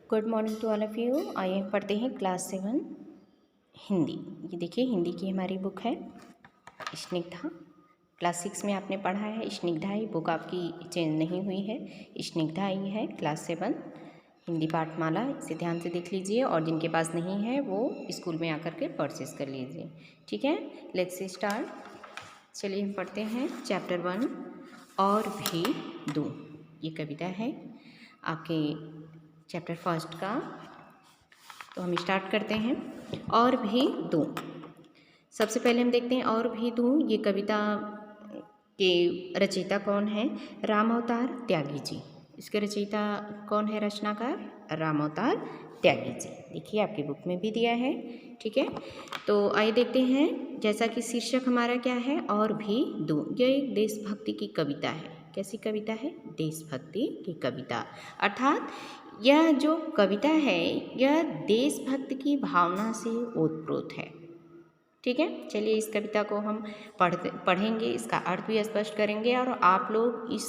Good morning to all of you. आइए पढ़ते हैं क्लास 7 हिंदी। ये देखिए हिंदी की हमारी बुक है स्निग्धा। क्लास 6 में आपने पढ़ा है स्निग्धा। ही बुक आपकी चेंज नहीं हुई है, स्निग्धा ही है। क्लास 7 हिंदी पाठमाला, इसे ध्यान से देख लीजिए और जिनके पास नहीं है वो स्कूल में आकर के परचेस कर लीजिए। ठीक है, लेट्स स्टार्ट। चलिए हम पढ़ते हैं चैप्टर 1 और भी दूँ। ये कविता है आपके चैप्टर फर्स्ट का। तो हम स्टार्ट करते हैं। और भी दूँ, सबसे पहले हम देखते हैं और भी दूँ ये कविता के रचयिता कौन है? राम अवतार त्यागी जी। इसके रचयिता कौन है? रचनाकार राम अवतार त्यागी जी। देखिए आपकी बुक में भी दिया है। ठीक है, तो आइए देखते हैं। जैसा कि शीर्षक हमारा क्या है? और भी दूँ। यह एक देशभक्ति की कविता है। कैसी कविता है? देशभक्ति की कविता। अर्थात यह जो कविता है यह देशभक्त की भावना से ओतप्रोत है। ठीक है, चलिए इस कविता को हम पढ़ेंगे, इसका अर्थ भी स्पष्ट करेंगे और आप लोग इस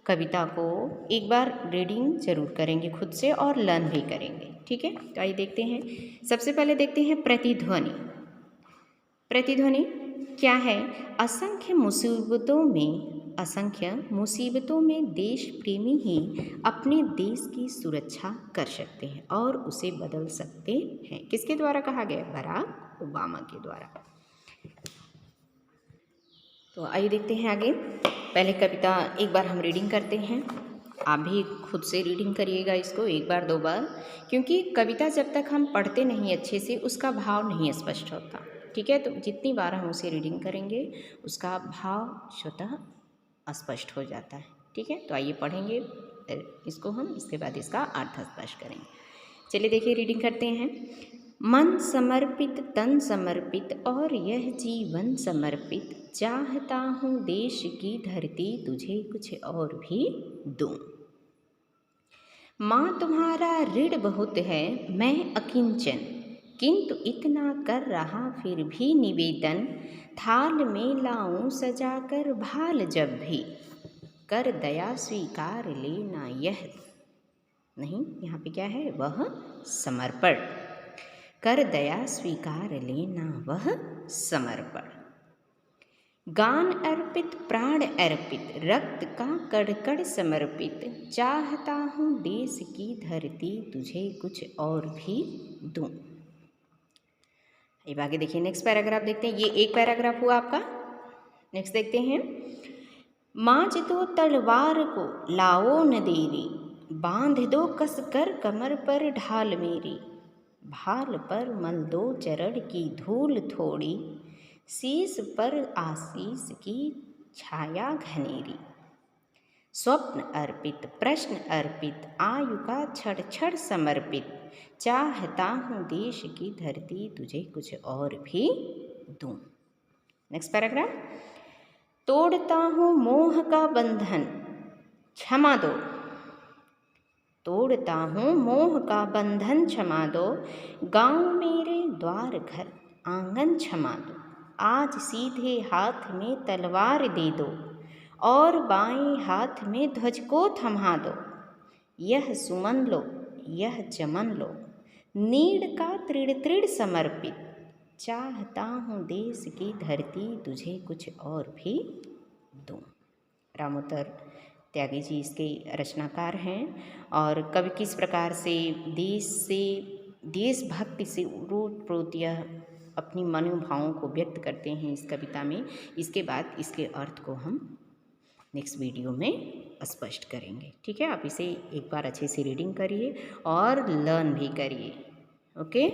कविता को एक बार रीडिंग जरूर करेंगे खुद से और लर्न भी करेंगे। ठीक है, तो आइए देखते हैं। सबसे पहले देखते हैं प्रतिध्वनि। प्रतिध्वनि क्या है? असंख्य मुसीबतों में देश प्रेमी ही अपने देश की सुरक्षा कर सकते हैं और उसे बदल सकते हैं। किसके द्वारा कहा गया? बराक ओबामा के द्वारा। तो आइए देखते हैं आगे। पहले कविता एक बार हम रीडिंग करते हैं। आप भी खुद से रीडिंग करिएगा इसको एक बार दो बार, क्योंकि कविता जब तक हम पढ़ते नहीं अच्छे से उसका भाव नहीं स्पष्ट होता। ठीक है, तो जितनी बार हम उसे रीडिंग करेंगे उसका भाव स्वतः स्पष्ट हो जाता है। ठीक है, तो आइए पढ़ेंगे इसको हम, इसके बाद इसका अर्थ स्पष्ट करेंगे। चलिए देखिए रीडिंग करते हैं। मन समर्पित, तन समर्पित और यह जीवन समर्पित, चाहता हूँ देश की धरती तुझे कुछ और भी दूँ। माँ तुम्हारा ऋण बहुत है, मैं अकिंचन, किंतु इतना कर रहा फिर भी निवेदन, थाल में लाऊं सजाकर भाल जब भी, कर दया स्वीकार लेना यह नहीं, यहाँ पे क्या है? वह समर्पण। कर दया स्वीकार लेना वह समर्पण। गान अर्पित, प्राण अर्पित, रक्त का कण कण समर्पित, चाहता हूँ देश की धरती तुझे कुछ और भी दूँ। अब आगे देखिए, नेक्स्ट पैराग्राफ देखते हैं। ये एक पैराग्राफ हुआ आपका। नेक्स्ट देखते हैं। मांझ दो तलवार को लाओ न देरी, बांध दो कस कर कमर पर ढाल मेरी, भाल पर मल दो चरण की धूल थोड़ी, शीश पर आशीष की छाया घनेरी, स्वप्न अर्पित, प्रश्न अर्पित, आयु का क्षण क्षण समर्पित, चाहता हूँ देश की धरती तुझे कुछ और भी दूँ। Next paragraph. तोड़ता हूँ मोह का बंधन, क्षमा दो, तोड़ता हूँ मोह का बंधन क्षमा दो, गाँव मेरे द्वार घर आंगन क्षमा दो, आज सीधे हाथ में तलवार दे दो और बाएं हाथ में ध्वज को थमा दो, यह सुमन लो, यह चमन लो, नीड़ का तृण तृण समर्पित, चाहता हूँ देश की धरती तुझे कुछ और भी दूँ। राम अवतार त्यागी जी इसके रचनाकार हैं और कवि किस प्रकार से देशभक्ति से ओतप्रोत यह अपनी मनोभावों को व्यक्त करते हैं इस कविता में। इसके बाद इसके अर्थ को हम नेक्स्ट वीडियो में स्पष्ट करेंगे। ठीक है, आप इसे एक बार अच्छे से रीडिंग करिए और लर्न भी करिए। ओके।